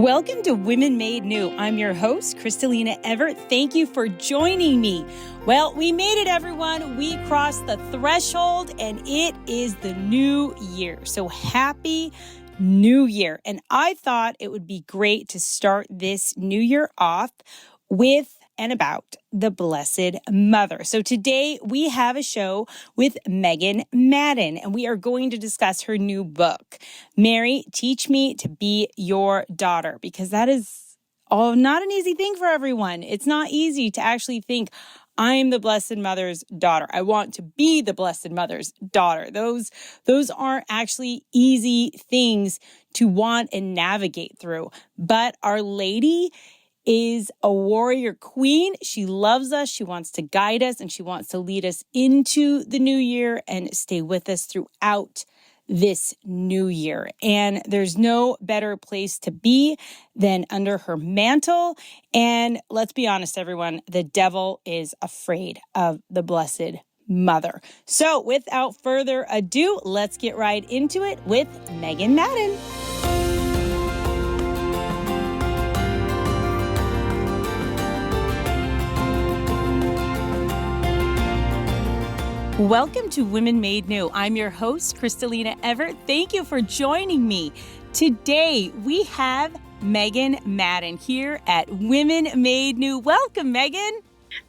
Welcome to Women Made New. I'm your host, Crystalina Evert. Thank you for joining me. Well, we made it, everyone. We crossed the threshold, and it is the new year. So happy New Year. And I thought it would be great to start this new year off with and about the Blessed Mother. So today we have a show with Megan Madden, and we are going to discuss her new book, Mary, Teach Me to Be Your Daughter, because that is not an easy thing for everyone. It's not easy to actually think, I'm the Blessed Mother's daughter. I want to be the Blessed Mother's daughter. Those aren't actually easy things to want and navigate through. But Our Lady is a warrior queen. She loves us. She wants to guide us, and she wants to lead us into the new year and stay with us throughout this new year. And there's no better place to be than under her mantle. And let's be honest, everyone, the devil is afraid of the Blessed Mother. So without further ado, let's get right into it with Megan Madden. Welcome to Women Made New. I'm your host, Crystalina Evert. Thank you for joining me. Today, we have Megan Madden here at Women Made New. Welcome, Megan.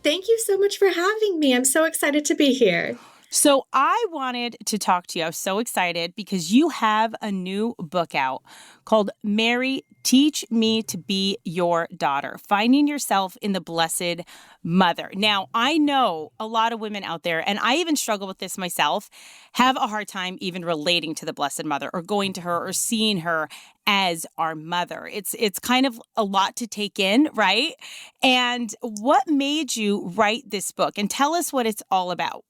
Thank you so much for having me. I'm so excited to be here. So I wanted to talk to you. I was so excited because you have a new book out called Mary, Teach Me to Be Your Daughter, Finding Yourself in the Blessed Mother. Now, I know a lot of women out there, and I even struggle with this myself, have a hard time even relating to the Blessed Mother or going to her or seeing her as our mother. It's kind of a lot to take in, right? And what made you write this book? And tell us what it's all about.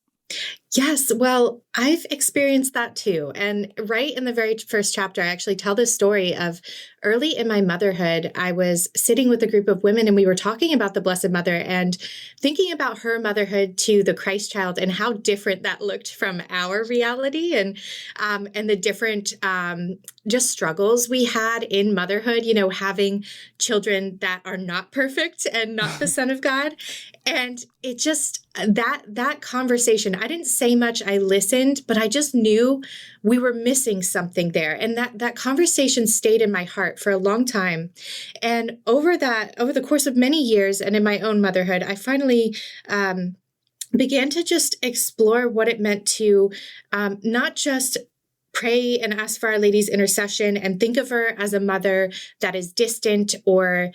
Yes, well, I've experienced that too. And right in the very first chapter, I actually tell this story of early in my motherhood. I was sitting with a group of women and we were talking about the Blessed Mother and thinking about her motherhood to the Christ child and how different that looked from our reality and the different just struggles we had in motherhood, you know, having children that are not perfect and not the Son of God. And it just, that conversation, I didn't say much, I listened, but I just knew we were missing something there. And that conversation stayed in my heart for a long time. And over the course of many years and in my own motherhood, I finally began to just explore what it meant to not just pray and ask for Our Lady's intercession and think of her as a mother that is distant or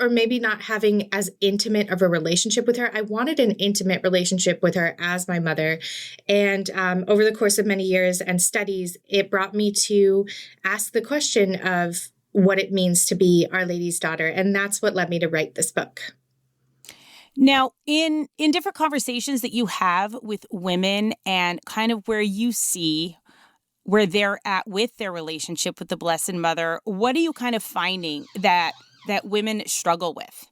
maybe not having as intimate of a relationship with her. I wanted an intimate relationship with her as my mother. And over the course of many years and studies, it brought me to ask the question of what it means to be Our Lady's daughter. And that's what led me to write this book. Now, in different conversations that you have with women and kind of where you see where they're at with their relationship with the Blessed Mother, what are you kind of finding that women struggle with?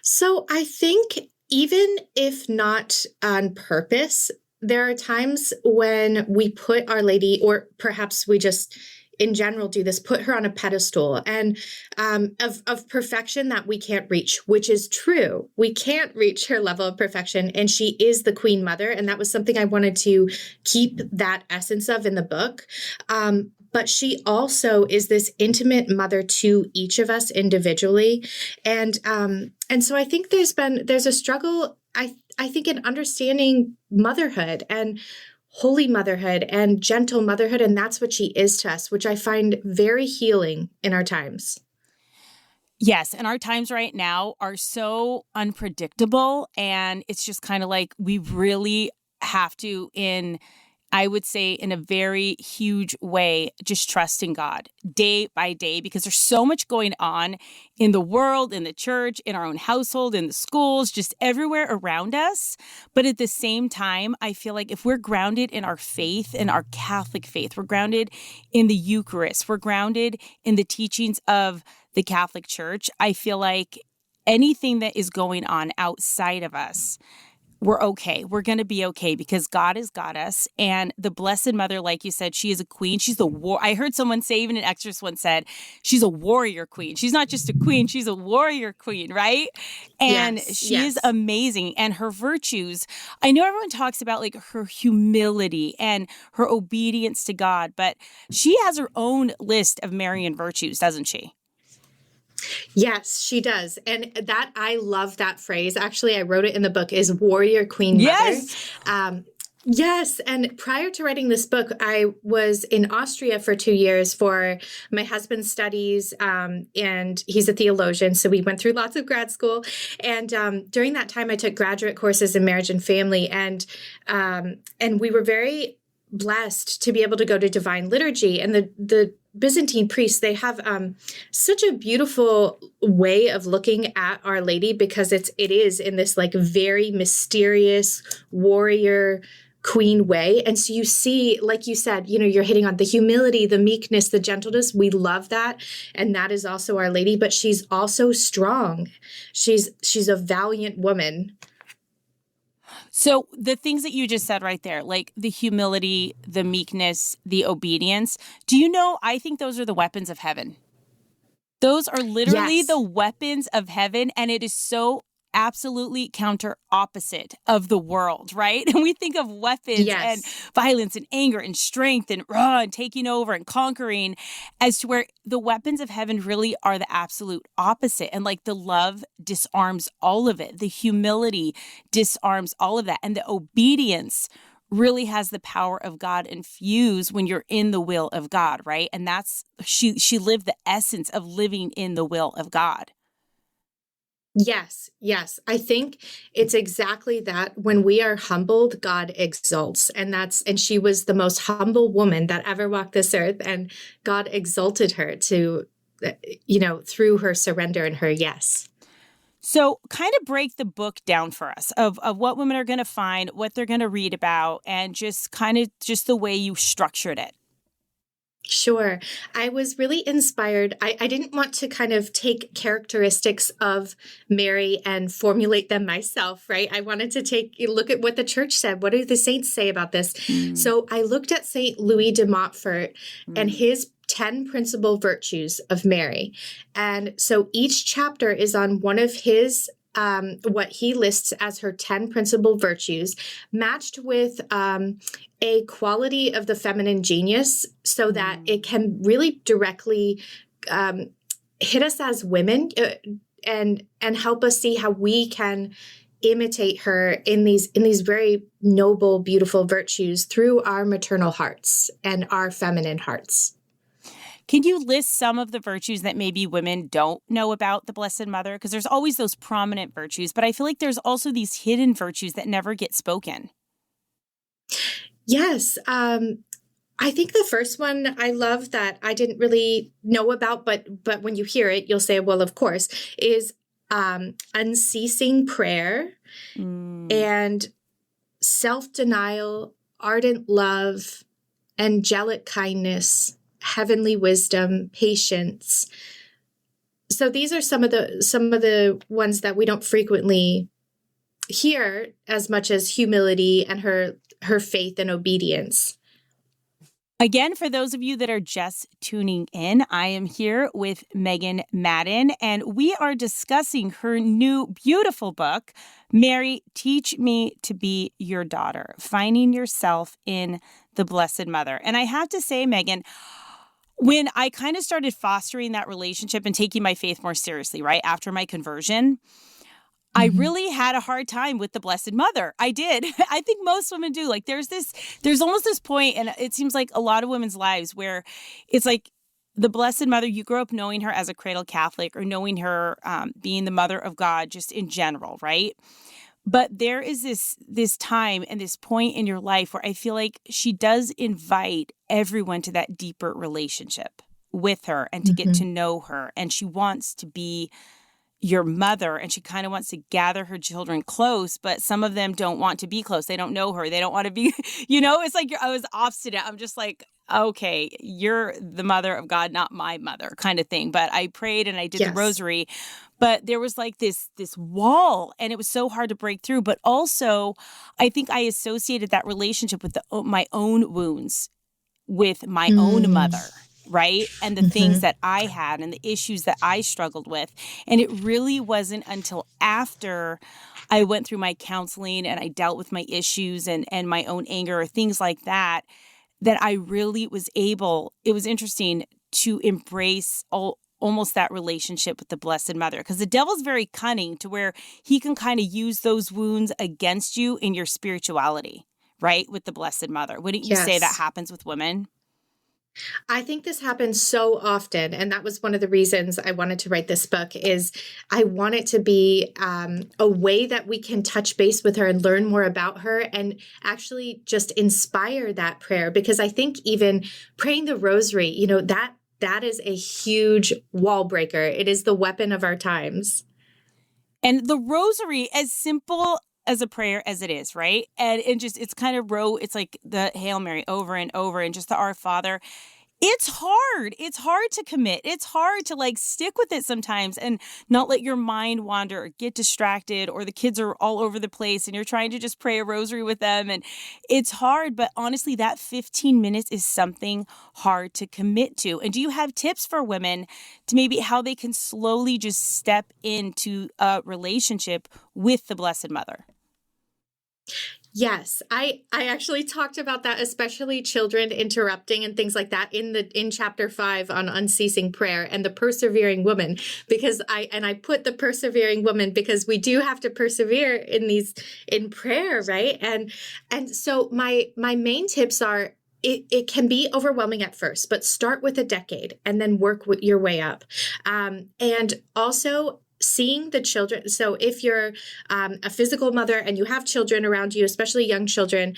So I think even if not on purpose, there are times when we put Our Lady, or perhaps we just in general do this, put her on a pedestal and of perfection that we can't reach, which is true. We can't reach her level of perfection. And she is the Queen Mother. And that was something I wanted to keep that essence of in the book. But she also is this intimate mother to each of us individually. And so I think there's a struggle, I think, in understanding motherhood and holy motherhood and gentle motherhood. And that's what she is to us, which I find very healing in our times. Yes. And our times right now are so unpredictable. And it's just kind of like we really have to, I would say in a very huge way, just trusting God day by day, because there's so much going on in the world, in the church, in our own household, in the schools, just everywhere around us. But at the same time, I feel like if we're grounded in our faith, in our Catholic faith, we're grounded in the Eucharist, we're grounded in the teachings of the Catholic Church, I feel like anything that is going on outside of us, we're okay. We're going to be okay because God has got us. And the Blessed Mother, like you said, she is a queen. She's a I heard someone say, even an exorcist once said, she's a warrior queen. She's not just a queen, she's a warrior queen, right? And Yes, she is yes. amazing. And her virtues, I know everyone talks about like her humility and her obedience to God, but she has her own list of Marian virtues, doesn't she? Yes, she does. And that, I love that phrase. Actually, I wrote it in the book, is warrior queen mother. Yes. Yes. And prior to writing this book, I was in Austria for 2 years for my husband's studies. And he's a theologian. So we went through lots of grad school. And during that time, I took graduate courses in marriage and family. And we were very blessed to be able to go to divine liturgy. And the Byzantine priests, they have such a beautiful way of looking at Our Lady, because it is in this like very mysterious warrior queen way. And so you see, like you said, you're hitting on the humility, the meekness, the gentleness. We love that. And that is also Our Lady, but she's also strong. She's a valiant woman. So the things that you just said right there, like the humility, the meekness, the obedience, do you know, I think those are the weapons of heaven. Those are literally Yes. the weapons of heaven. And it is so absolutely counter opposite of the world, right? And we think of weapons and violence and anger and strength and taking over and conquering, as to where the weapons of heaven really are the absolute opposite. And like the love disarms all of it. The humility disarms all of that. And the obedience really has the power of God infused when you're in the will of God, right? And that's, she lived the essence of living in the will of God. Yes, yes. I think it's exactly that. When we are humbled, God exalts. And she was the most humble woman that ever walked this earth. And God exalted her to, through her surrender and her yes. So kind of break the book down for us of what women are going to find, what they're going to read about, and just the way you structured it. Sure. I was really inspired. I didn't want to kind of take characteristics of Mary and formulate them myself, right? I wanted to take a look at what the church said. What do the saints say about this? So I looked at St. Louis de Montfort and his 10 principal virtues of Mary. And so each chapter is on one of his what he lists as her 10 principal virtues, matched with a quality of the feminine genius, so that it can really directly hit us as women and help us see how we can imitate her in these very noble, beautiful virtues through our maternal hearts and our feminine hearts. Can you list some of the virtues that maybe women don't know about the Blessed Mother? Because there's always those prominent virtues, but I feel like there's also these hidden virtues that never get spoken. Yes. I think the first one I love that I didn't really know about, but when you hear it, you'll say, well, of course, is unceasing prayer and self-denial, ardent love, angelic kindness, heavenly wisdom, patience. So these are some of the ones that we don't frequently hear as much as humility and her faith and obedience. Again, for those of you that are just tuning in, I am here with Megan Madden, and we are discussing her new beautiful book, Mary, Teach Me to Be Your Daughter, Finding Yourself in the Blessed Mother. And I have to say, Megan, when I kind of started fostering that relationship and taking my faith more seriously, right, after my conversion, I really had a hard time with the Blessed Mother. I did. I think most women do. Like there's almost this point, and it seems like a lot of women's lives where it's like the Blessed Mother, you grow up knowing her as a cradle Catholic or knowing her being the Mother of God just in general, right? But there is this time and this point in your life where I feel like she does invite everyone to that deeper relationship with her and to get to know her. And she wants to be your mother, and she kind of wants to gather her children close, but some of them don't want to be close. They don't know her. They don't want to be, it's like I was obstinate. I'm just like, okay, you're the mother of God, not my mother kind of thing. But I prayed and I did the Yes. rosary, but there was like this wall, and it was so hard to break through. But also I think I associated that relationship with my own wounds with my own mother, right? And the things that I had and the issues that I struggled with. And it really wasn't until after I went through my counseling and I dealt with my issues and my own anger or things like that, that I really was able, it was interesting to embrace almost that relationship with the Blessed Mother, because the devil's very cunning to where he can kind of use those wounds against you in your spirituality, right? With the Blessed Mother. Wouldn't you say that Yes. happens with women? I think this happens so often, and that was one of the reasons I wanted to write this book. Is I want it to be a way that we can touch base with her and learn more about her, and actually just inspire that prayer. Because I think even praying the Rosary, that is a huge wall breaker. It is the weapon of our times. And the Rosary, as simple as a prayer as it is, right? And it's kind of it's like the Hail Mary over and over, and just the Our Father. It's hard. It's hard to commit. It's hard to like stick with it sometimes and not let your mind wander or get distracted, or the kids are all over the place and you're trying to just pray a rosary with them. And it's hard, but honestly, that 15 minutes is something hard to commit to. And do you have tips for women to maybe how they can slowly just step into a relationship with the Blessed Mother? Yes, I actually talked about that, especially children interrupting and things like that in chapter 5 on unceasing prayer and the persevering woman, because I put the persevering woman because we do have to persevere in prayer, right? And so my main tips are, it can be overwhelming at first, but start with a decade and then work your way up. And also seeing the children. So if you're a physical mother and you have children around you, especially young children,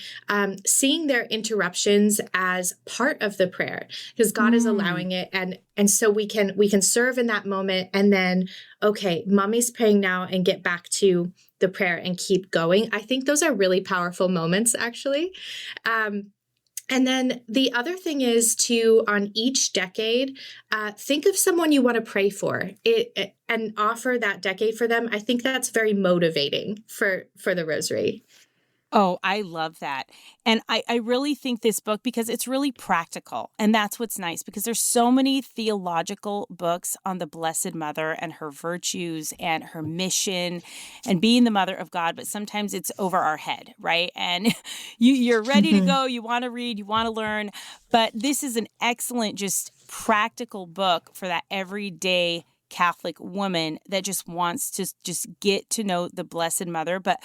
seeing their interruptions as part of the prayer, because God is allowing it. And so we can serve in that moment, and then, okay, mommy's praying now, and get back to the prayer and keep going. I think those are really powerful moments, actually. And then the other thing is to, on each decade, think of someone you want to pray for and offer that decade for them. I think that's very motivating for the Rosary. Oh, I love that. And I really think this book, because it's really practical. And that's what's nice, because there's so many theological books on the Blessed Mother and her virtues and her mission and being the mother of God. But sometimes it's over our head, right? And you're ready to go. You want to read, you want to learn. But this is an excellent, just practical book for that everyday Catholic woman that just wants to just get to know the Blessed Mother. But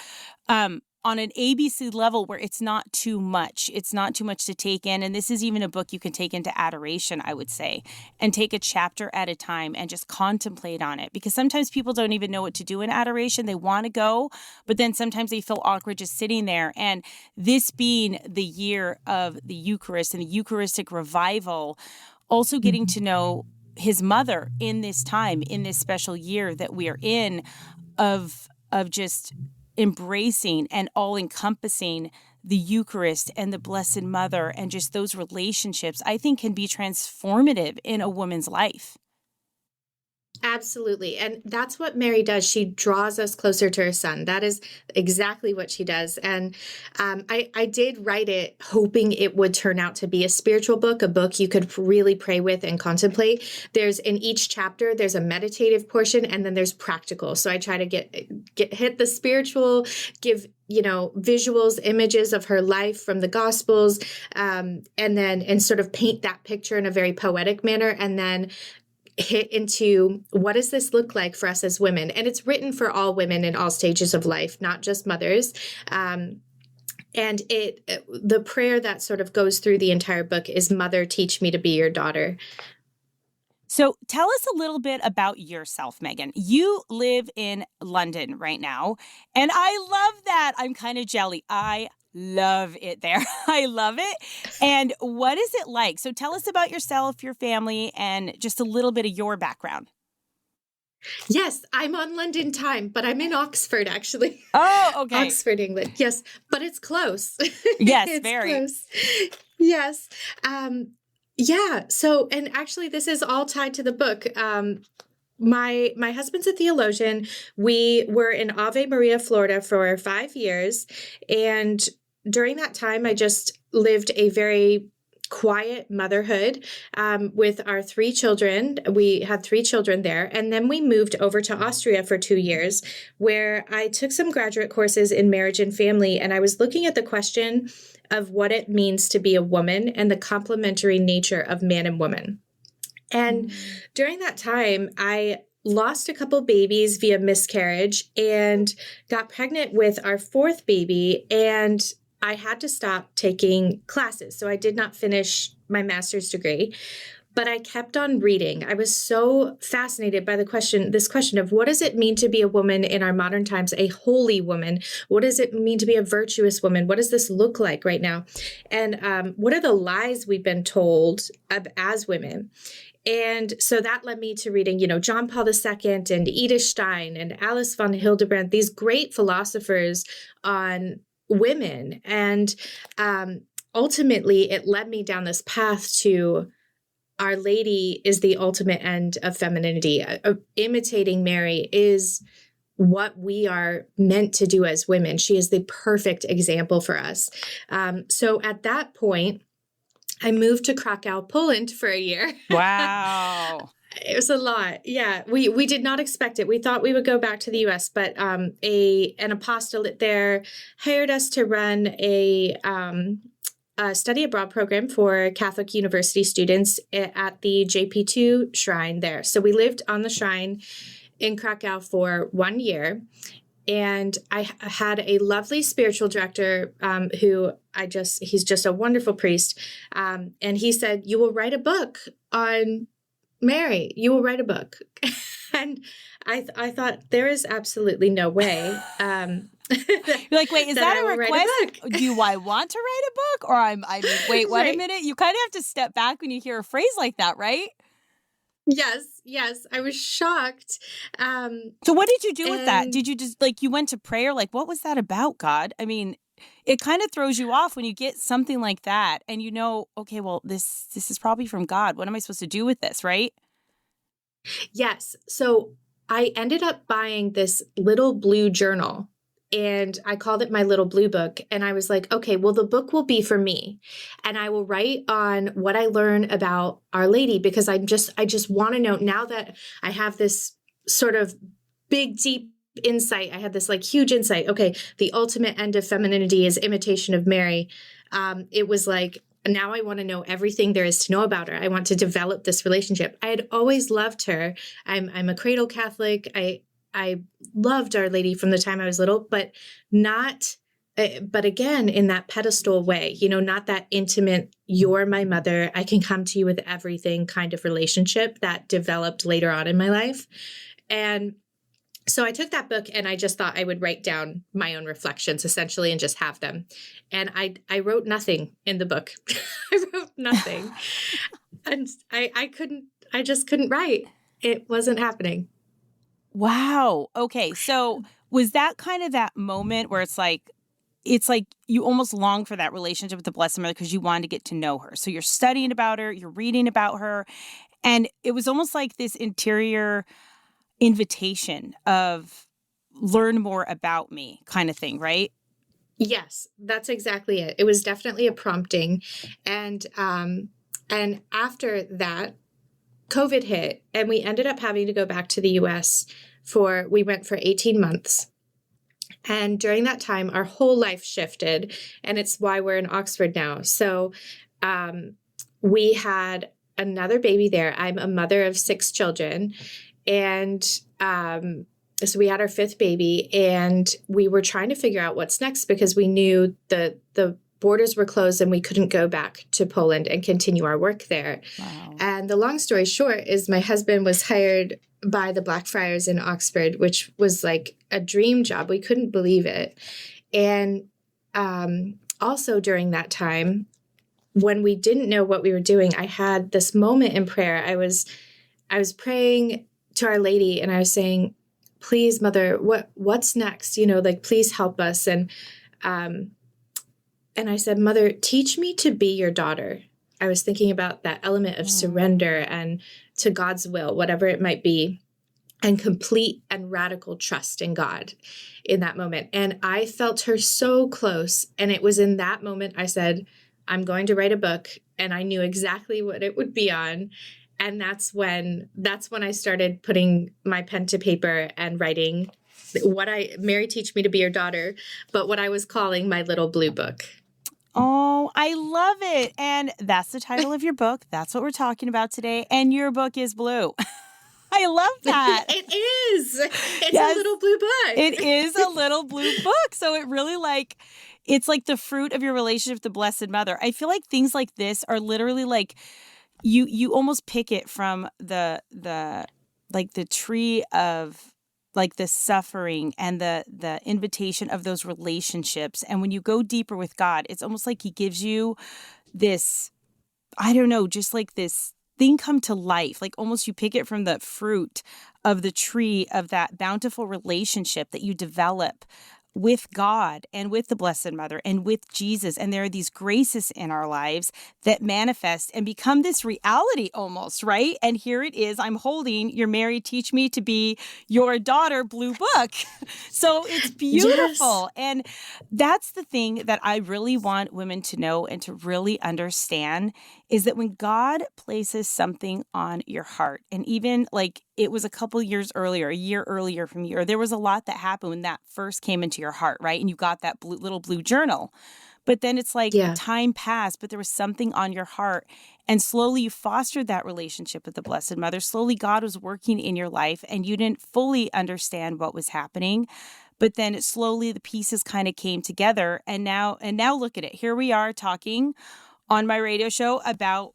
on an ABC level where it's not too much. It's not too much to take in. And this is even a book you can take into adoration, I would say, and take a chapter at a time and just contemplate on it. Because sometimes people don't even know what to do in adoration. They want to go, but then sometimes they feel awkward just sitting there. And this being the year of the Eucharist and the Eucharistic revival, also getting to know his mother in this time, in this special year that we are in, of just embracing and all-encompassing the Eucharist and the Blessed Mother, and just those relationships, I think can be transformative in a woman's life. Absolutely. And that's what Mary does. She draws us closer to her son. That is exactly what she does. And I did write it hoping it would turn out to be a spiritual book, a book you could really pray with and contemplate. There's in each chapter, there's a meditative portion, and then there's practical. So I try to hit the spiritual, give visuals, images of her life from the Gospels, and sort of paint that picture in a very poetic manner, and then hit into what does this look like for us as women? And it's written for all women in all stages of life, not just mothers. And the prayer that sort of goes through the entire book is, Mother, teach me to be your daughter. So tell us a little bit about yourself, Megan. You live in London right now, and I love that. I'm kind of jelly. I love it there. I love it. And what is it like? So tell us about yourself, your family, and just a little bit of your background. Yes, I'm on London time, but I'm in Oxford, actually. Oh, okay. Oxford, England. Yes, but it's close. Yes, It's very. close. Yes. Yeah. So, and actually, this is all tied to the book. My husband's a theologian. We were in Ave Maria, Florida for 5 years. And during that time, I just lived a very quiet motherhood with our 3 children. We had 3 children there. And then we moved over to Austria for 2 years, where I took some graduate courses in marriage and family. And I was looking at the question of what it means to be a woman and the complementary nature of man and woman. And during that time, I lost a couple babies via miscarriage and got pregnant with our 4th baby. And I had to stop taking classes. So I did not finish my master's degree, but I kept on reading. I was so fascinated by this question of what does it mean to be a woman in our modern times, a holy woman? What does it mean to be a virtuous woman? What does this look like right now? And what are the lies we've been told as women? And so that led me to reading, John Paul II and Edith Stein and Alice von Hildebrand, these great philosophers on women. And ultimately, it led me down this path to Our Lady is the ultimate end of femininity. Imitating Mary is what we are meant to do as women. She is the perfect example for us. So at that point, I moved to Krakow, Poland for a year. Wow. It was a lot. Yeah. We did not expect it. We thought we would go back to the US, but an apostolate there hired us to run a study abroad program for Catholic university students at the JP2 shrine there. So we lived on the shrine in Krakow for 1 year. And I had a lovely spiritual director he's just a wonderful priest. And he said, "You will write a book on Mary. You will write a book." And I thought, there is absolutely no way. You're like, wait, is that a request? Do I want to write a book? Or I mean, wait, wait Right. a minute. You kind of have to step back when you hear a phrase like that, right? Yes. I was shocked. So what did you do with that? Did you just you went to prayer? What was that about, God? I mean, it kind of throws you off when you get something like that and okay, well, this is probably from God. What am I supposed to do with this, right? Yes. So I ended up buying this little blue journal and I called it my little blue book. And I was like, okay, well, the book will be for me and I will write on what I learn about Our Lady, because I just want to know, now that I have this sort of big, deep insight. I had this huge insight. Okay. The ultimate end of femininity is imitation of Mary. It was now I want to know everything there is to know about her. I want to develop this relationship. I had always loved her. I'm a cradle Catholic. I loved Our Lady from the time I was little, but again, in that pedestal way, not that intimate, you're my mother, I can come to you with everything kind of relationship that developed later on in my life. And so I took that book and I just thought I would write down my own reflections essentially and just have them. And I wrote nothing in the book. I wrote nothing. And I just couldn't write. It wasn't happening. Wow. Okay. So was that kind of that moment where it's like you almost long for that relationship with the Blessed Mother because you wanted to get to know her. So you're studying about her, you're reading about her, and it was almost like this interior invitation of learn more about me kind of thing, right? Yes, that's exactly it. It was definitely a prompting. And after that, COVID hit and we ended up having to go back to the US we went for 18 months. And during that time, our whole life shifted, and it's why we're in Oxford now. So we had another baby there. I'm a mother of 6 children. And so we had our 5th baby, and we were trying to figure out what's next because we knew the borders were closed and we couldn't go back to Poland and continue our work there. Wow. And the long story short is my husband was hired by the Blackfriars in Oxford, which was like a dream job. We couldn't believe it. And also during that time, when we didn't know what we were doing, I had this moment in prayer. I was praying to Our Lady and I was saying, please, Mother, what's next? Like, please help us. And I said, Mother, teach me to be your daughter. I was thinking about that element of surrender and to God's will, whatever it might be, and complete and radical trust in God in that moment. And I felt her so close. And it was in that moment I said, I'm going to write a book. And I knew exactly what it would be on. And that's when I started putting my pen to paper and writing Mary, teach me to be your daughter, but what I was calling my little blue book. Oh, I love it. And that's the title of your book. That's what we're talking about today. And your book is blue. I love that. It is. It's a little blue book. It is a little blue book. So it really it's like the fruit of your relationship with the Blessed Mother. I feel like things like this are literally like you almost pick it from the tree of like the suffering and the invitation of those relationships. And when you go deeper with God, it's almost like he gives you this, I don't know, just like this thing come to life. Like almost you pick it from the fruit of the tree of that bountiful relationship that you develop with God and with the Blessed Mother and with Jesus. And there are these graces in our lives that manifest and become this reality almost, right? And here it is. I'm holding your Mary, Teach Me to Be Your Daughter blue book. So it's beautiful. Yes. And that's the thing that I really want women to know and to really understand is that when God places something on your heart, and even like it was a couple years earlier, a year earlier from you, or there was a lot that happened when that first came into your heart, right? And you got that little blue journal. But then it's like time passed, but there was something on your heart. And slowly you fostered that relationship with the Blessed Mother. Slowly God was working in your life and you didn't fully understand what was happening. But then slowly the pieces kind of came together. And now look at it. Here we are talking on my radio show about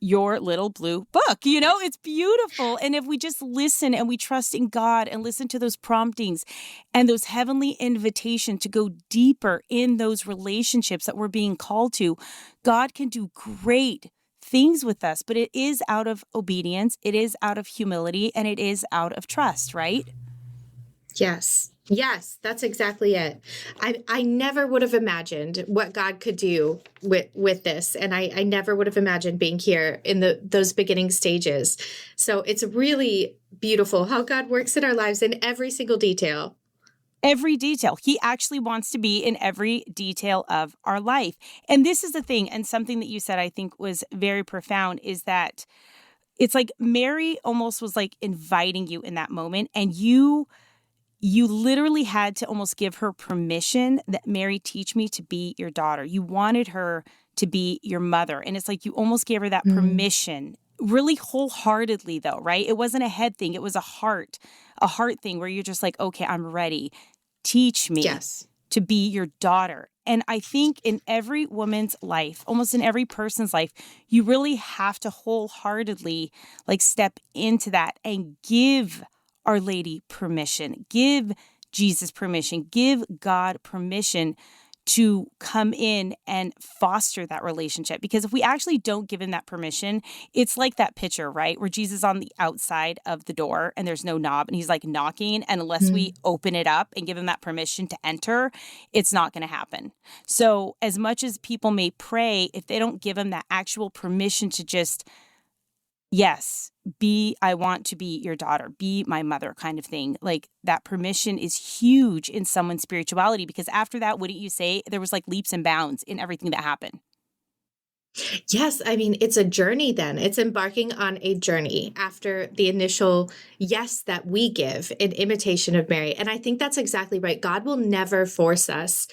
your little blue book. It's beautiful. And if we just listen and we trust in God and listen to those promptings and those heavenly invitations to go deeper in those relationships that we're being called to, God can do great things with us. But it is out of obedience, it is out of humility, and it is out of trust, right? Yes, that's exactly it. I never would have imagined what God could do with this. And I never would have imagined being here in those beginning stages. So it's really beautiful how God works in our lives in every single detail. Every detail. He actually wants to be in every detail of our life. And this is the thing, and something that you said I think was very profound, is that it's like Mary almost was like inviting you in that moment, and you literally had to almost give her permission that, Mary, teach me to be your daughter. You wanted her to be your mother. And it's like you almost gave her that permission, really wholeheartedly though, right? It wasn't a head thing. It was a heart thing where you're just like, okay, I'm ready. Teach me to be your daughter. And I think in every woman's life, almost in every person's life, you really have to wholeheartedly like step into that and give Our Lady permission, give Jesus permission, give God permission to come in and foster that relationship. Because if we actually don't give him that permission, it's like that picture, right? Where Jesus is on the outside of the door and there's no knob and he's like knocking. And unless we open it up and give him that permission to enter, it's not going to happen. So as much as people may pray, if they don't give him that actual permission to just, I want to be your daughter, be my mother kind of thing. Like that permission is huge in someone's spirituality, because after that, wouldn't you say there was like leaps and bounds in everything that happened? Yes. I mean, it's a journey then. It's embarking on a journey after the initial yes that we give in imitation of Mary. And I think that's exactly right. God will never force us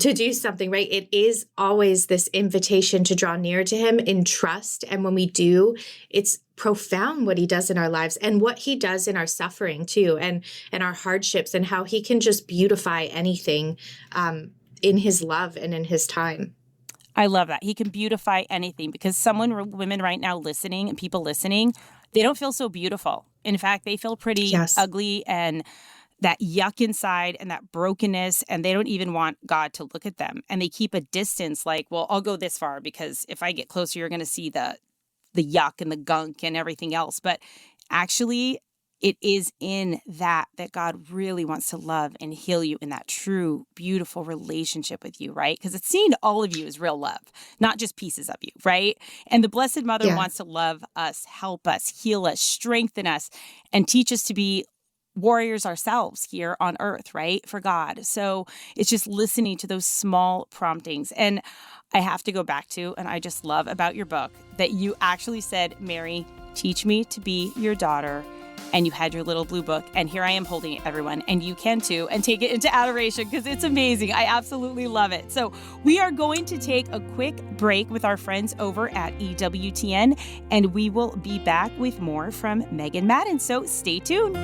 to do something, right? It is always this invitation to draw near to him in trust. And when we do, it's profound what he does in our lives and what he does in our suffering too, and our hardships, and how he can just beautify anything in his love and in his time. I love that. He can beautify anything, because women right now listening and people listening, they don't feel so beautiful. In fact, they feel pretty ugly and that yuck inside and that brokenness, and they don't even want God to look at them. And they keep a distance like, well, I'll go this far because if I get closer, you're going to see the yuck and the gunk and everything else. But actually, it is in that God really wants to love and heal you in that true, beautiful relationship with you, right? Because it's seeing all of you as real love, not just pieces of you, right? And the Blessed Mother Yeah. wants to love us, help us, heal us, strengthen us, and teach us to be warriors ourselves here on earth, right? For God. So it's just listening to those small promptings. And I have to go back to, and I just love about your book, that you actually said, Mary, teach me to be your daughter. And you had your little blue book, and here I am holding it, everyone, and you can too, and take it into adoration because it's amazing. I absolutely love it. So we are going to take a quick break with our friends over at EWTN, and we will be back with more from Megan Madden. So stay tuned.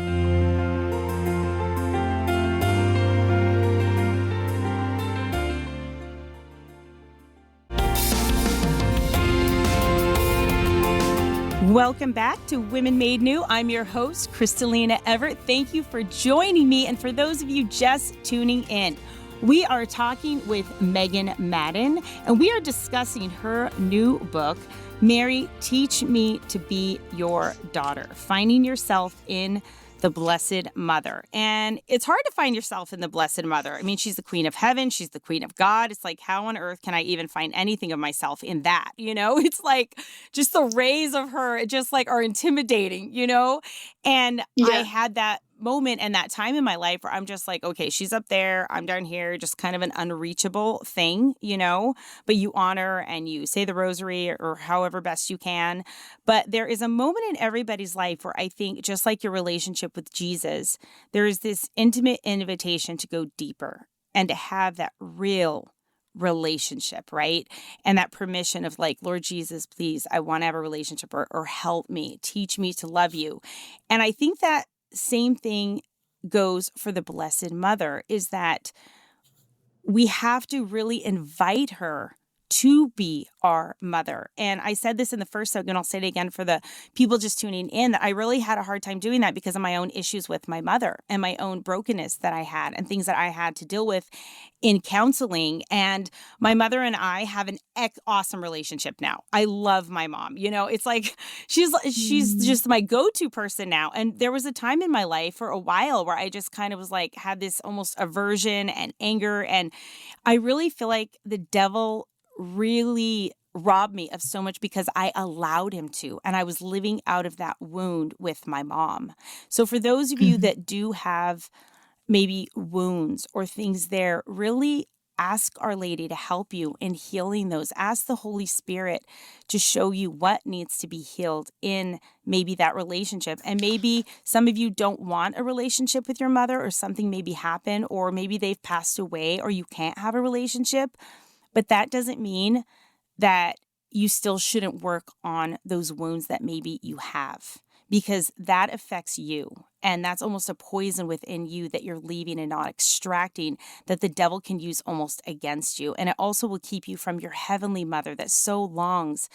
Welcome back to Women Made New. I'm your host, Crystalina Evert. Thank you for joining me. And for those of you just tuning in, we are talking with Megan Madden, and we are discussing her new book, Mary, Teach Me to Be Your Daughter, Finding Yourself in the Blessed Mother. And it's hard to find yourself in the Blessed Mother. I mean, she's the Queen of Heaven. She's the Queen of God. It's like, how on earth can I even find anything of myself in that? You know, it's like just the rays of her just like are intimidating, you know? And I had that moment and that time in my life where I'm just like, okay, she's up there, I'm down here, just kind of an unreachable thing, you know, but you honor and you say the rosary or however best you can. But there is a moment in everybody's life where I think, just like your relationship with Jesus, there is this intimate invitation to go deeper and to have that real relationship, right? And that permission of like, Lord Jesus, please, I want to have a relationship, or help me, teach me to love you. And I think that same thing goes for the Blessed Mother, is that we have to really invite her to be our mother. And I said this in the first segment, I'll say it again for the people just tuning in, that I really had a hard time doing that because of my own issues with my mother and my own brokenness that I had and things that I had to deal with in counseling. And my mother and I have an awesome relationship now. I love my mom. You know, it's like she's just my go-to person now. And there was a time in my life for a while where I just kind of was like, had this almost aversion and anger. And I really feel like the devil really robbed me of so much because I allowed him to. And I was living out of that wound with my mom. So for those of you that do have maybe wounds or things there, really ask Our Lady to help you in healing those. Ask the Holy Spirit to show you what needs to be healed in maybe that relationship. And maybe some of you don't want a relationship with your mother, or something maybe happened, or maybe they've passed away, or you can't have a relationship. But that doesn't mean that you still shouldn't work on those wounds that maybe you have, because that affects you. And that's almost a poison within you that you're leaving and not extracting, that the devil can use almost against you. And it also will keep you from your heavenly mother that so longs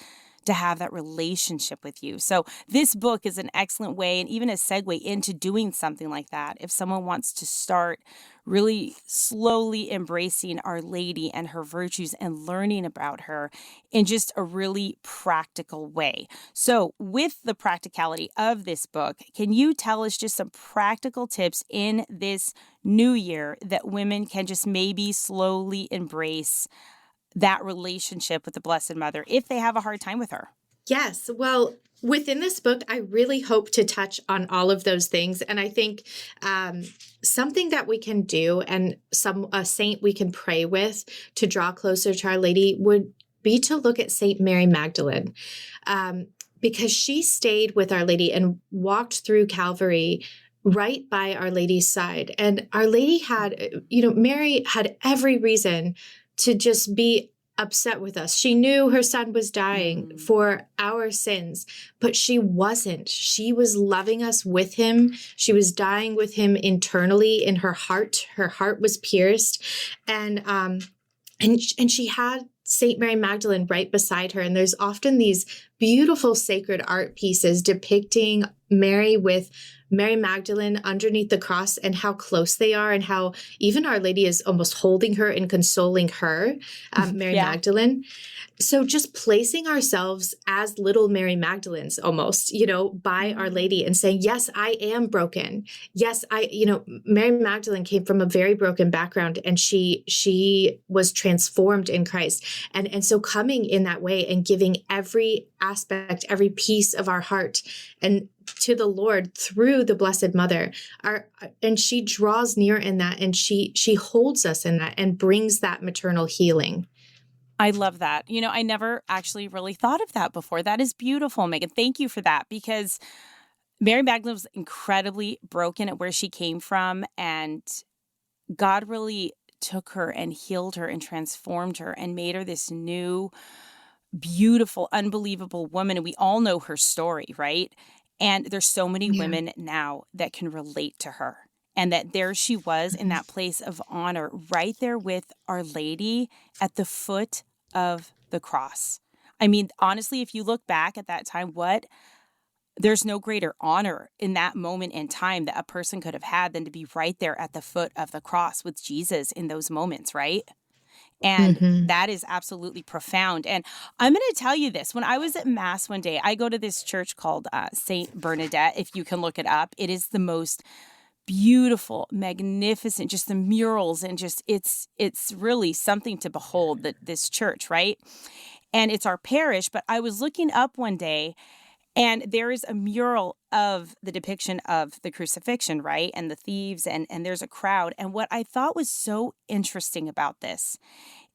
to have that relationship with you. So this book is an excellent way, and even a segue into doing something like that. If someone wants to start really slowly embracing Our Lady and her virtues and learning about her in just a really practical way. So with the practicality of this book, can you tell us just some practical tips in this new year that women can just maybe slowly embrace that relationship with the Blessed Mother if they have a hard time with her? Yes. Well, within this book, I really hope to touch on all of those things. And I think something that we can do, and a saint we can pray with to draw closer to Our Lady, would be to look at Saint Mary Magdalene, because she stayed with Our Lady and walked through Calvary right by Our Lady's side. And Our Lady had, Mary had every reason to just be upset with us. She knew her son was dying for our sins, but she wasn't. She was loving us with him. She was dying with him internally in her heart. Her heart was pierced. And she had Saint Mary Magdalene right beside her. And there's often these beautiful sacred art pieces depicting Mary with Mary Magdalene underneath the cross and how close they are and how even Our Lady is almost holding her and consoling her, Mary Yeah. Magdalene. So just placing ourselves as little Mary Magdalenes almost, by Our Lady and saying, yes, I am broken. Yes, Mary Magdalene came from a very broken background and she was transformed in Christ. And so coming in that way and giving every aspect, every piece of our heart and to the Lord through the Blessed Mother, and she draws near in that, and she holds us in that and brings that maternal healing. I love that. I never actually really thought of that before. That is beautiful, Megan. Thank you for that, because Mary Magdalene was incredibly broken at where she came from, and God really took her and healed her and transformed her and made her this new, beautiful, unbelievable woman. And we all know her story, right? And there's so many Yeah. women now that can relate to her. And that there she was in that place of honor, right there with Our Lady at the foot of the cross. I mean, honestly, if you look back at that time, there's no greater honor in that moment in time that a person could have had than to be right there at the foot of the cross with Jesus in those moments, right? And Mm-hmm. that is absolutely profound. And I'm going to tell you this. When I was at Mass one day, I go to this church called St. Bernadette. If you can look it up, it is the most beautiful, magnificent, just the murals, and just it's really something to behold, this church, right? And it's our parish. But I was looking up one day, and there is a mural of the depiction of the crucifixion, right? And the thieves, and there's a crowd. And what I thought was so interesting about this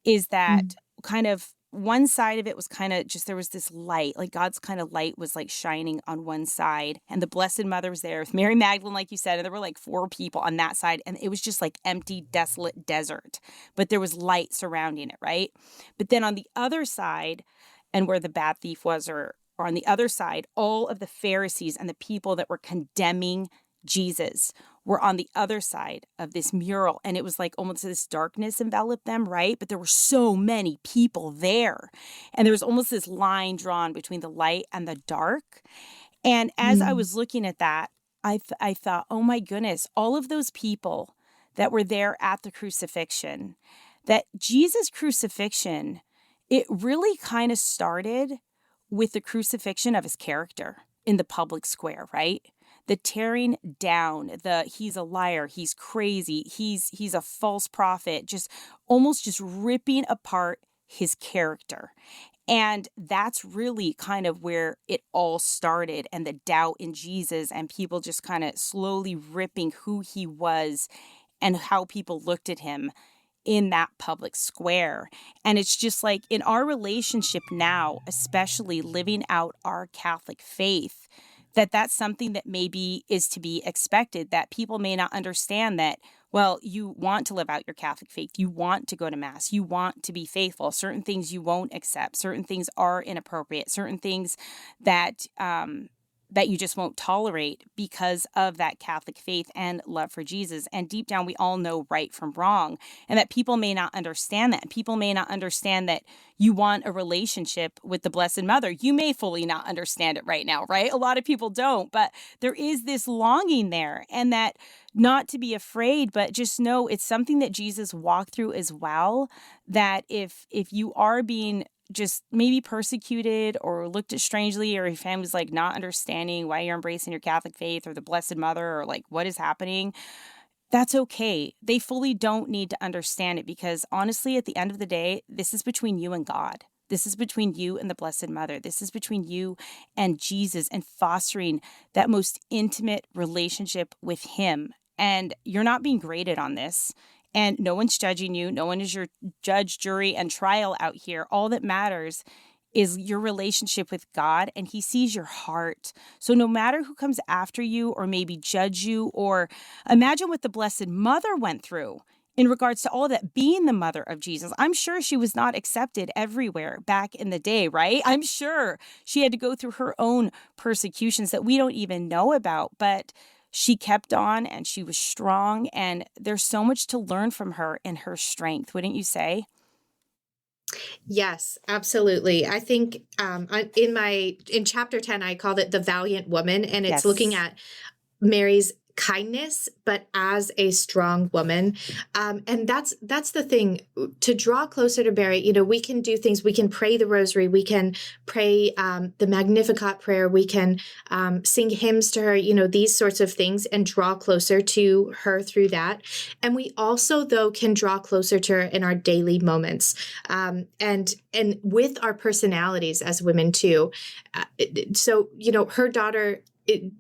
is that kind of one side of it was kind of just, there was this light, like God's kind of light was like shining on one side, and the Blessed Mother was there with Mary Magdalene, like you said, and there were like 4 people on that side, and it was just like empty, desolate desert, but there was light surrounding it, right? But then on the other side, and where the bad thief was, or on the other side, all of the Pharisees and the people that were condemning Jesus were on the other side of this mural. And it was like almost this darkness enveloped them, right? But there were so many people there. And there was almost this line drawn between the light and the dark. And as I was looking at that, I thought, oh my goodness, all of those people that were there at the crucifixion, that Jesus' crucifixion, it really kind of started with the crucifixion of his character in the public square, right? The tearing down, he's a liar, he's crazy, he's a false prophet, just almost just ripping apart his character. And that's really kind of where it all started, and the doubt in Jesus, and people just kind of slowly ripping who he was and how people looked at him in that public square. And it's just like in our relationship now, especially living out our Catholic faith, that's something that maybe is to be expected, that people may not understand that, well, you want to live out your Catholic faith. You want to go to Mass. You want to be faithful. Certain things you won't accept. Certain things are inappropriate. Certain things that that you just won't tolerate because of that Catholic faith and love for Jesus. And deep down, we all know right from wrong, and that people may not understand that. People may not understand that you want a relationship with the Blessed Mother. You may fully not understand it right now, right? A lot of people don't, but there is this longing there, and that not to be afraid, but just know it's something that Jesus walked through as well, that if you are being just maybe persecuted or looked at strangely, or your family's like not understanding why you're embracing your Catholic faith or the Blessed Mother, or like what is happening, that's okay. They fully don't need to understand it, because honestly, at the end of the day, this is between you and God. This is between you and the Blessed Mother. This is between you and Jesus, and fostering that most intimate relationship with him. And you're not being graded on this. And no one's judging you. No one is your judge, jury, and trial out here. All that matters is your relationship with God, and he sees your heart. So no matter who comes after you or maybe judge you, or imagine what the Blessed Mother went through in regards to all of that, being the mother of Jesus. I'm sure she was not accepted everywhere back in the day, right? I'm sure she had to go through her own persecutions that we don't even know about, but she kept on, and she was strong, and there's so much to learn from her and her strength, wouldn't you say? Yes, absolutely. I think in chapter 10, I called it the valiant woman, and it's looking Yes. at Mary's kindness, but as a strong woman. And that's the thing, to draw closer to Mary. We can do things. We can pray the rosary. We can pray the Magnificat prayer. We can sing hymns to her, these sorts of things, and draw closer to her through that. And we also, though, can draw closer to her in our daily moments, and with our personalities as women too. So, her daughter,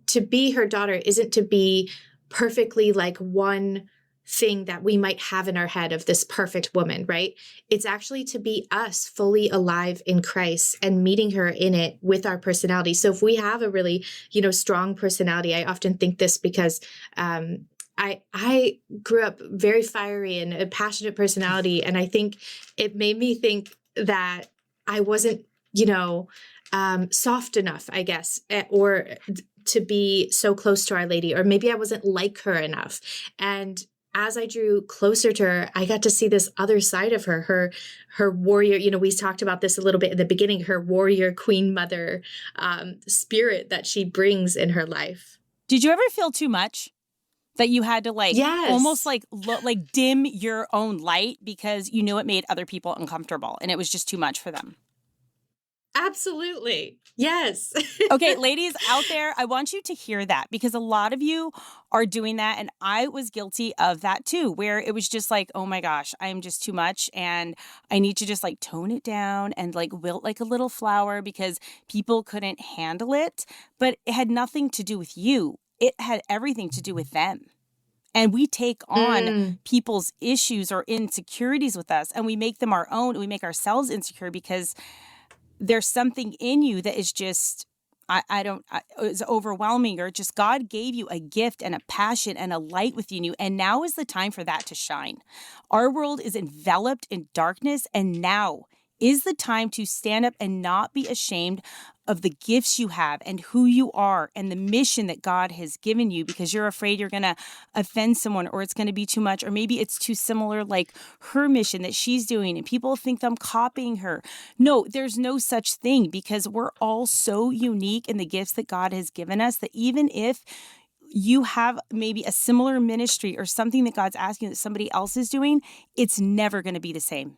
to be her daughter isn't to be perfectly like one thing that we might have in our head of this perfect woman, right? It's actually to be us fully alive in Christ and meeting her in it with our personality. So if we have a really, strong personality, I often think this because I grew up very fiery and a passionate personality, and I think it made me think that I wasn't, soft enough, I guess, or to be so close to Our Lady, or maybe I wasn't like her enough. And as I drew closer to her, I got to see this other side of her warrior. We talked about this a little bit in the beginning, her warrior queen mother spirit that she brings in her life. Did you ever feel too much? That you had to almost Yes. dim your own light because you knew it made other people uncomfortable and it was just too much for them. Absolutely. Yes. Okay, ladies out there, I want you to hear that because a lot of you are doing that. And I was guilty of that too, where it was just like, oh my gosh, I'm just too much. And I need to just tone it down and wilt like a little flower because people couldn't handle it. But it had nothing to do with you. It had everything to do with them. And we take on people's issues or insecurities with us and we make them our own. And we make ourselves insecure because there's something in you that is just, it's overwhelming, or just God gave you a gift and a passion and a light within you. And now is the time for that to shine. Our world is enveloped in darkness, and now is the time to stand up and not be ashamed of the gifts you have and who you are and the mission that God has given you because you're afraid you're going to offend someone or it's going to be too much or maybe it's too similar like her mission that she's doing and people think I'm copying her. No, there's no such thing because we're all so unique in the gifts that God has given us that even if you have maybe a similar ministry or something that God's asking that somebody else is doing, it's never going to be the same.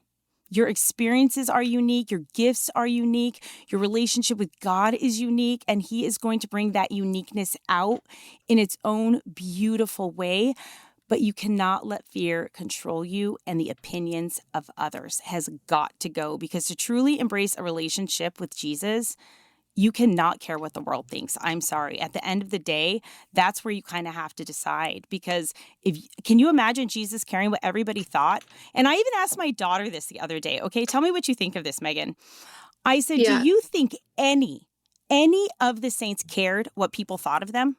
Your experiences are unique. Your gifts are unique. Your relationship with God is unique, and He is going to bring that uniqueness out in its own beautiful way. But you cannot let fear control you, and the opinions of others has got to go because to truly embrace a relationship with Jesus, you cannot care what the world thinks. I'm sorry. At the end of the day, that's where you kind of have to decide because can you imagine Jesus caring what everybody thought? And I even asked my daughter this the other day. Okay, tell me what you think of this, Megan. I said, do you think any of the saints cared what people thought of them?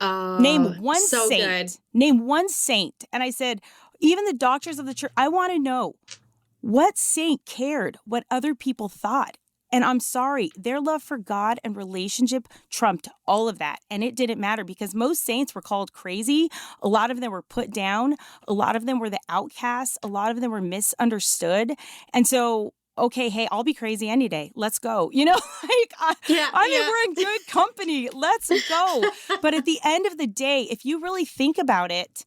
Name one so saint. Good. Name one saint. And I said, even the doctors of the church, I want to know what saint cared what other people thought. And I'm sorry, their love for God and relationship trumped all of that. And it didn't matter because most saints were called crazy. A lot of them were put down. A lot of them were the outcasts. A lot of them were misunderstood. And so, okay, hey, I'll be crazy any day. Let's go. We're in good company. Let's go. But at the end of the day, if you really think about it,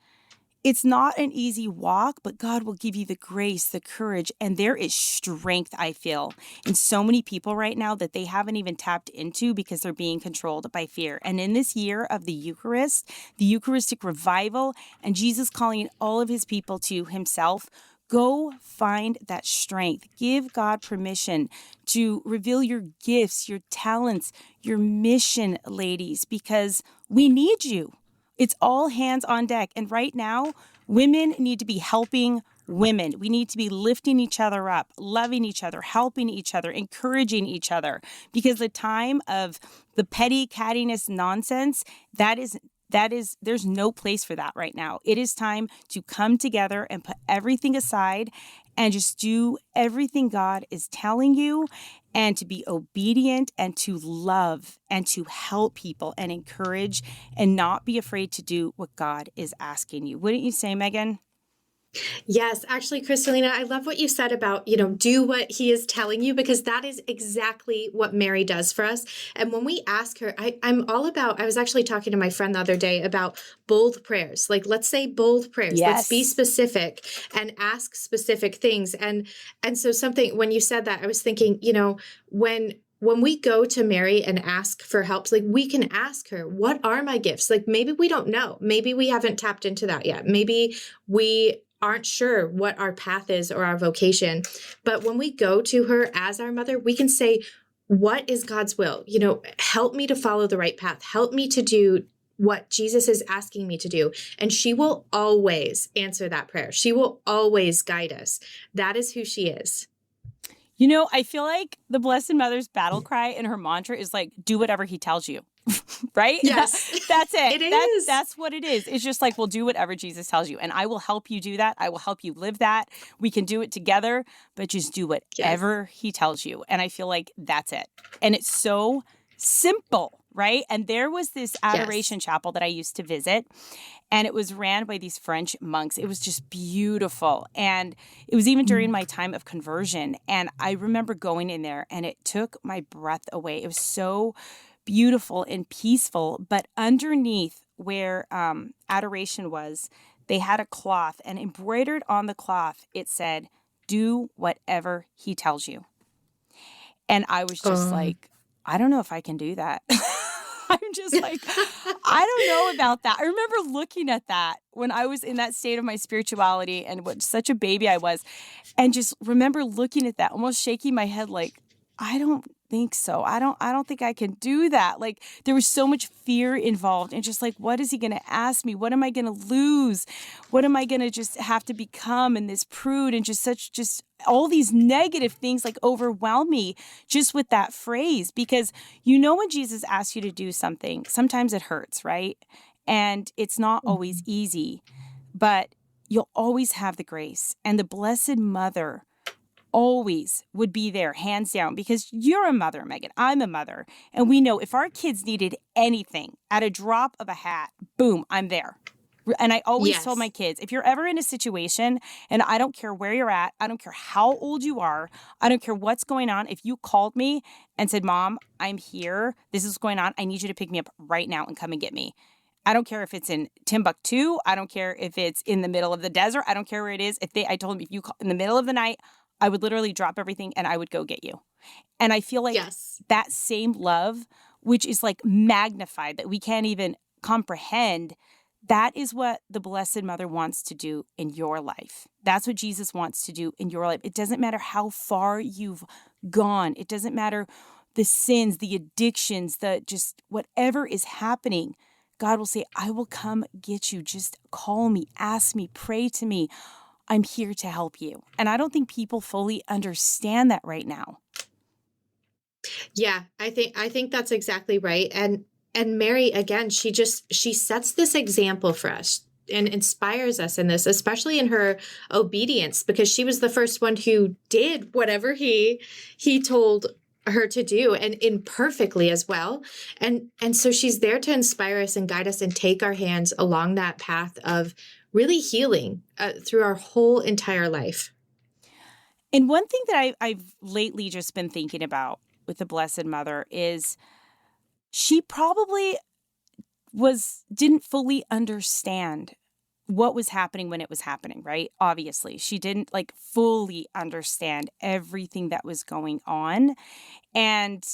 it's not an easy walk, but God will give you the grace, the courage, and there is strength, I feel, in so many people right now that they haven't even tapped into because they're being controlled by fear. And in this year of the Eucharist, the Eucharistic revival, and Jesus calling all of His people to Himself, go find that strength. Give God permission to reveal your gifts, your talents, your mission, ladies, because we need you. It's all hands on deck. And right now, women need to be helping women. We need to be lifting each other up, loving each other, helping each other, encouraging each other. Because the time of the petty cattiness nonsense, there's no place for that right now. It is time to come together and put everything aside and just do everything God is telling you and to be obedient and to love and to help people and encourage and not be afraid to do what God is asking you. Wouldn't you say, Megan? Yes, actually, Crystalina, I love what you said about, do what he is telling you, because that is exactly what Mary does for us. And when we ask her, I'm all about, I was actually talking to my friend the other day about bold prayers. Like, let's say bold prayers. Let's be Yes. specific and ask specific things. And so something, when you said that, I was thinking, when we go to Mary and ask for help, like we can ask her, what are my gifts? Like maybe we don't know. Maybe we haven't tapped into that yet. Maybe we aren't sure what our path is or our vocation. But when we go to her as our mother, we can say, what is God's will? Help me to follow the right path. Help me to do what Jesus is asking me to do. And she will always answer that prayer. She will always guide us. That is who she is. I feel like the Blessed Mother's battle cry and her mantra is like, do whatever he tells you. Right? Yes. That's it. It is. That's what it is. It's just like, well, do whatever Jesus tells you. And I will help you do that. I will help you live that. We can do it together, but just do whatever he tells you. And I feel like that's it. And it's so simple, right? And there was this adoration chapel that I used to visit, and it was ran by these French monks. It was just beautiful. And it was even during my time of conversion. And I remember going in there, and it took my breath away. It was so beautiful and peaceful. But underneath where adoration was, they had a cloth, and embroidered on the cloth, it said, do whatever he tells you. And I was just like, I don't know if I can do that. I'm just like, I don't know about that. I remember looking at that when I was in that state of my spirituality and what such a baby I was, and just remember looking at that, almost shaking my head like, I don't think so. I don't think I can do that. Like there was so much fear involved, and just like, what is he going to ask me? What am I going to lose? What am I going to just have to become? And this prude, and just all these negative things like overwhelm me just with that phrase, because when Jesus asks you to do something, sometimes it hurts, right? And it's not always easy, but you'll always have the grace. And the Blessed Mother always would be there, hands down, because you're a mother, Megan. I'm a mother. And we know if our kids needed anything at a drop of a hat, boom, I'm there. And I always told my kids, if you're ever in a situation, and I don't care where you're at, I don't care how old you are, I don't care what's going on, if you called me and said, Mom, I'm here, this is what's going on, I need you to pick me up right now and come and get me. I don't care if it's in Timbuktu. I don't care if it's in the middle of the desert. I don't care where it is. I told them, if you call in the middle of the night, I would literally drop everything and I would go get you. And I feel like that same love, which is like magnified, that we can't even comprehend, that is what the Blessed Mother wants to do in your life. That's what Jesus wants to do in your life. It doesn't matter how far you've gone. It doesn't matter the sins, the addictions, just whatever is happening. God will say, I will come get you. Just call me, ask me, pray to me. I'm here to help you. And I don't think people fully understand that right now. Yeah, I think that's exactly right. And Mary, again, she sets this example for us and inspires us in this, especially in her obedience, because she was the first one who did whatever he told her to do, and imperfectly as well. And so she's there to inspire us and guide us and take our hands along that path of really healing through our whole entire life. And one thing that I've lately just been thinking about with the Blessed Mother is she probably didn't fully understand what was happening when it was happening, right? Obviously, she didn't fully understand everything that was going on. And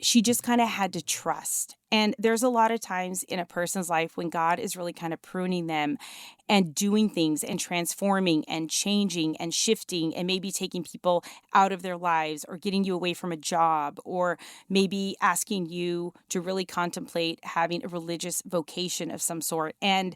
she just kind of had to trust. And there's a lot of times in a person's life when God is really kind of pruning them and doing things and transforming and changing and shifting and maybe taking people out of their lives or getting you away from a job or maybe asking you to really contemplate having a religious vocation of some sort. And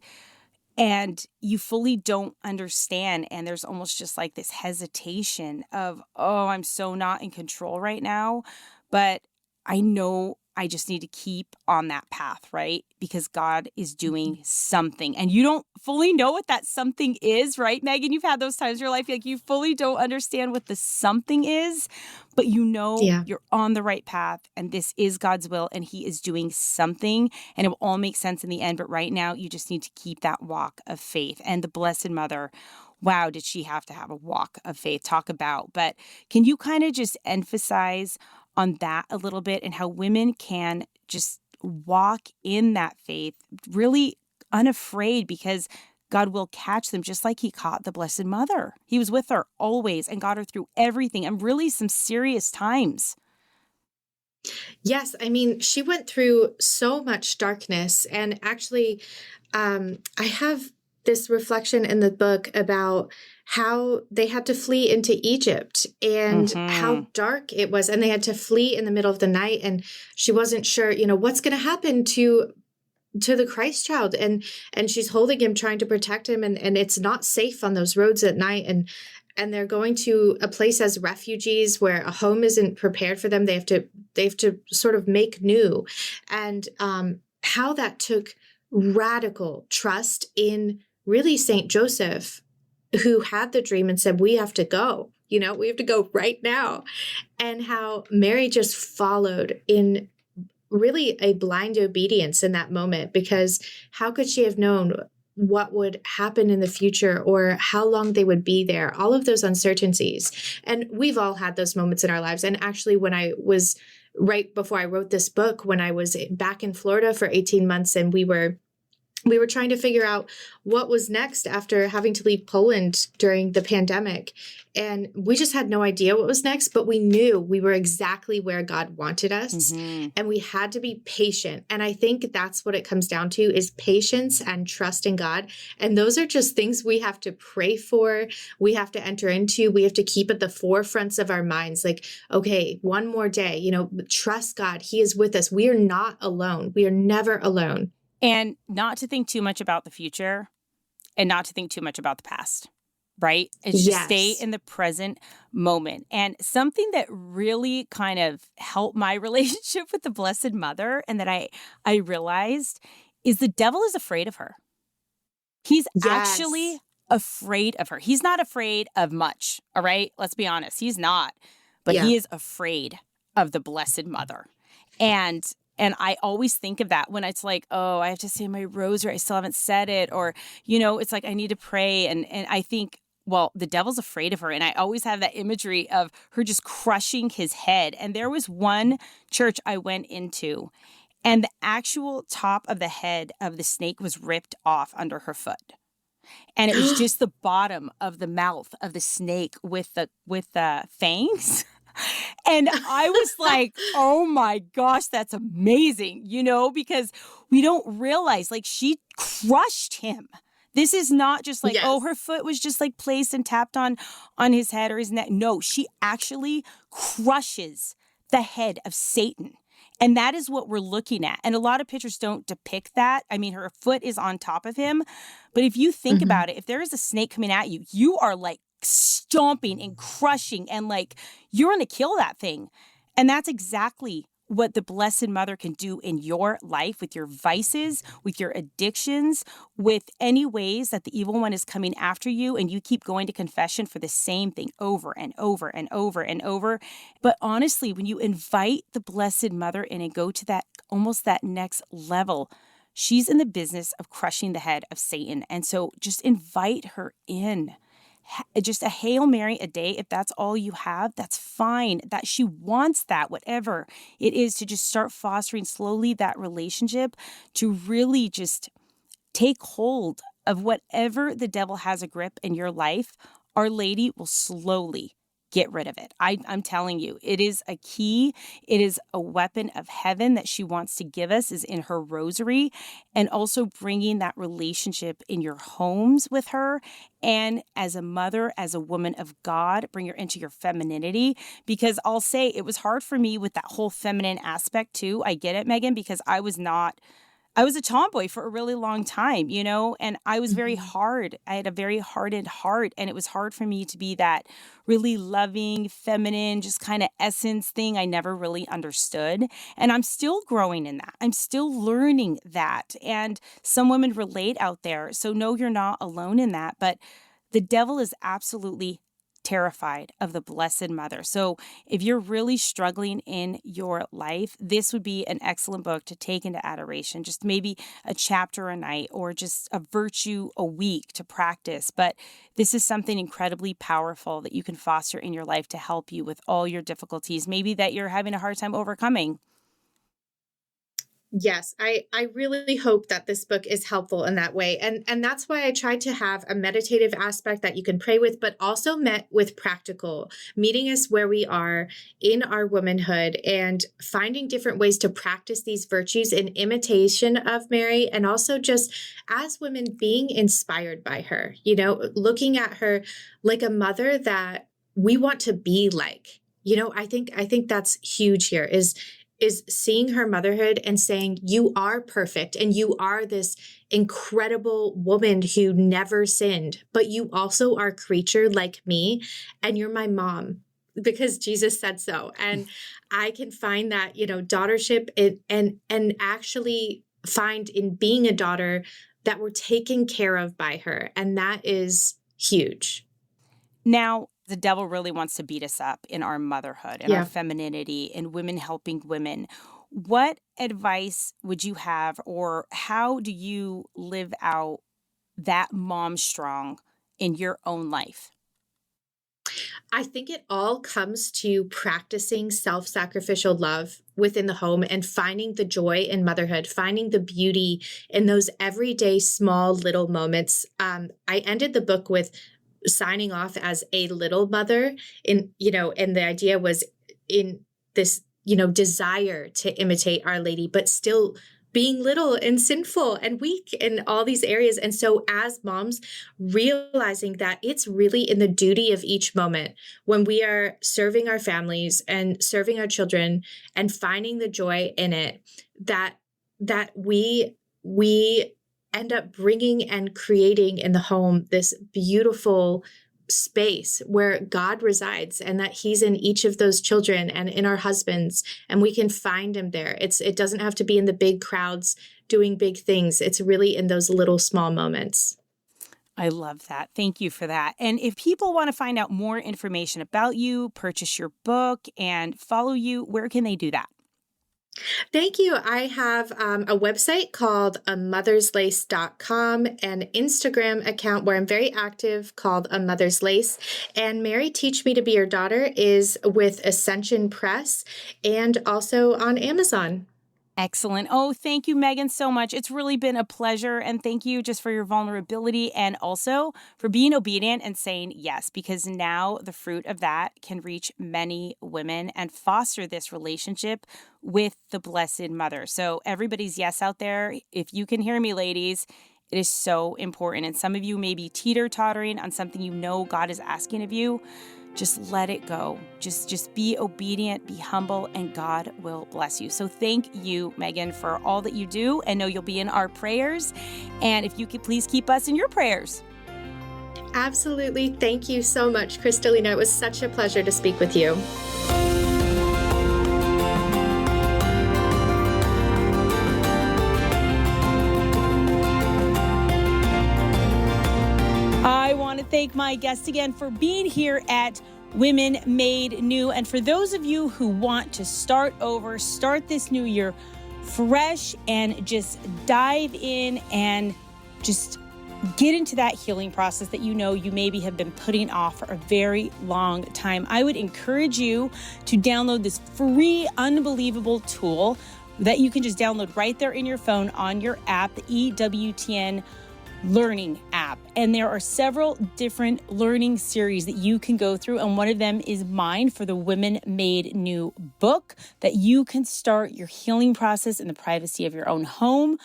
you fully don't understand. And there's almost just like this hesitation of, oh, I'm so not in control right now. But I know I just need to keep on that path, right? Because God is doing something. And you don't fully know what that something is, right, Megan? You've had those times in your life, you fully don't understand what the something is, but you're on the right path and this is God's will and he is doing something and it will all make sense in the end. But right now, you just need to keep that walk of faith. And the Blessed Mother wow, did she have to have a walk of faith, talk about. But can you kind of just emphasize on that a little bit and how women can just walk in that faith really unafraid because God will catch them just like he caught the Blessed Mother. He was with her always and got her through everything and really some serious times. Yes, I mean, she went through so much darkness. And actually, I have this reflection in the book about how they had to flee into Egypt and how dark it was. And they had to flee in the middle of the night. And she wasn't sure, what's going to happen to the Christ child. And she's holding him, trying to protect him. And it's not safe on those roads at night. And they're going to a place as refugees where a home isn't prepared for them. They have to sort of make new. And how that took radical trust in really Saint Joseph, who had the dream and said, we have to go, we have to go right now. And how Mary just followed in really a blind obedience in that moment, because how could she have known what would happen in the future or how long they would be there, all of those uncertainties. And we've all had those moments in our lives. And actually, when I was right before I wrote this book, when I was back in Florida for 18 months and we were trying to figure out what was next after having to leave Poland during the pandemic. And we just had no idea what was next, but we knew we were exactly where God wanted us. And we had to be patient. And I think that's what it comes down to, is patience and trust in God. And those are just things we have to pray for. We have to enter into. We have to keep at the forefronts of our minds. Like, okay, one more day, trust God. He is with us. We are not alone. We are never alone. And not to think too much about the future and not to think too much about the past, right? It's just stay in the present moment. And something that really kind of helped my relationship with the Blessed Mother and that I realized is the devil is afraid of her. He's actually afraid of her. He's not afraid of much, all right? Let's be honest. He's not. But he is afraid of the Blessed Mother. And I always think of that when it's like, oh, I have to say my rosary, I still haven't said it. Or, it's like I need to pray. And I think, well, the devil's afraid of her. And I always have that imagery of her just crushing his head. And there was one church I went into, and the actual top of the head of the snake was ripped off under her foot. And it was just the bottom of the mouth of the snake with the fangs. And I was like, oh my gosh, that's amazing, because we don't realize, like, she crushed him. This is not just like, oh, her foot was just like placed and tapped on his head or his neck. No, she actually crushes the head of Satan. And that is what we're looking at. And a lot of pictures don't depict that. I mean, her foot is on top of him. But if you think about it, if there is a snake coming at you, you are like stomping and crushing and like you're going to kill that thing. And that's exactly what the Blessed Mother can do in your life with your vices, with your addictions, with any ways that the evil one is coming after you and you keep going to confession for the same thing over and over and over and over. But honestly, when you invite the Blessed Mother in and go to that almost that next level, she's in the business of crushing the head of Satan. And so just invite her in. Just a Hail Mary a day, if that's all you have, that's fine. That she wants that, whatever it is, to just start fostering slowly that relationship, to really just take hold of whatever the devil has a grip in your life. Our Lady will slowly get rid of it. I'm telling you, it is a key. It is a weapon of heaven that she wants to give us, is in her rosary, and also bringing that relationship in your homes with her. And as a mother, as a woman of God, bring her into your femininity. Because I'll say it was hard for me with that whole feminine aspect too. I get it, Megan, because I was a tomboy for a really long time, and I was very hard. I had a very hardened heart, and it was hard for me to be that really loving, feminine, just kind of essence thing I never really understood. And I'm still growing in that. I'm still learning that. And some women relate out there. So no, you're not alone in that. But the devil is absolutely terrified of the Blessed Mother. So if you're really struggling in your life, this would be an excellent book to take into adoration, just maybe a chapter a night or just a virtue a week to practice. But this is something incredibly powerful that you can foster in your life to help you with all your difficulties, maybe that you're having a hard time overcoming. Yes, I really hope that this book is helpful in that way. And that's why I tried to have a meditative aspect that you can pray with, but also met with practical, meeting us where we are in our womanhood and finding different ways to practice these virtues in imitation of Mary, and also just as women being inspired by her, looking at her like a mother that we want to be like. I think that's huge here is seeing her motherhood and saying, you are perfect and you are this incredible woman who never sinned, but you also are a creature like me and you're my mom because Jesus said so. And I can find that, daughtership and actually find in being a daughter that we're taken care of by her. And that is huge. Now, the devil really wants to beat us up in our motherhood and our femininity and women helping women. What advice would you have, or how do you live out that mom strong in your own life? I think it all comes to practicing self-sacrificial love within the home and finding the joy in motherhood, finding the beauty in those everyday small little moments. I ended the book with signing off as a little mother and the idea was in this, desire to imitate Our Lady, but still being little and sinful and weak in all these areas. And so as moms, realizing that it's really in the duty of each moment when we are serving our families and serving our children and finding the joy in it, that we end up bringing and creating in the home this beautiful space where God resides and that he's in each of those children and in our husbands, and we can find him there. It doesn't have to be in the big crowds doing big things. It's really in those little small moments. I love that. Thank you for that. And if people want to find out more information about you, purchase your book, and follow you, where can they do that? Thank you. I have a website called amotherslace.com, an Instagram account where I'm very active called A Mother's Lace. And Mary Teach Me to Be Your Daughter is with Ascension Press and also on Amazon. Excellent. Oh, thank you, Megan, so much. It's really been a pleasure. And thank you just for your vulnerability and also for being obedient and saying yes, because now the fruit of that can reach many women and foster this relationship with the Blessed Mother. So everybody's yes out there. If you can hear me, ladies, it is so important. And some of you may be teeter-tottering on something God is asking of you. Just let it go. Just be obedient, be humble, and God will bless you. So thank you, Megan, for all that you do. And know you'll be in our prayers. And if you could please keep us in your prayers. Absolutely. Thank you so much, Crystalina. It was such a pleasure to speak with you. I want to thank my guest again for being here at Women Made New. And for those of you who want to start over, start this new year fresh and just dive in and just get into that healing process that you maybe have been putting off for a very long time, I would encourage you to download this free, unbelievable tool that you can just download right there in your phone on your app, the EWTN learning app. And there are several different learning series that you can go through. And one of them is mine for the Women Made New book, that you can start your healing process in the privacy of your own home.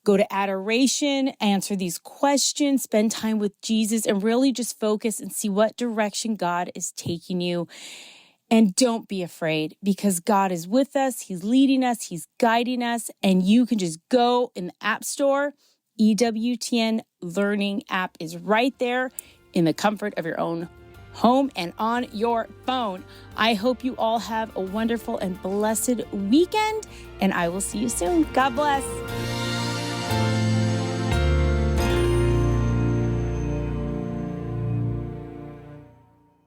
Go to adoration, answer these questions, spend time with Jesus, and really just focus and see what direction God is taking you. And don't be afraid, because God is with us. He's leading us. He's guiding us. And you can just go in the App Store. EWTN Learning app is right there in the comfort of your own home and on your phone. I hope you all have a wonderful and blessed weekend, and I will see you soon. God bless.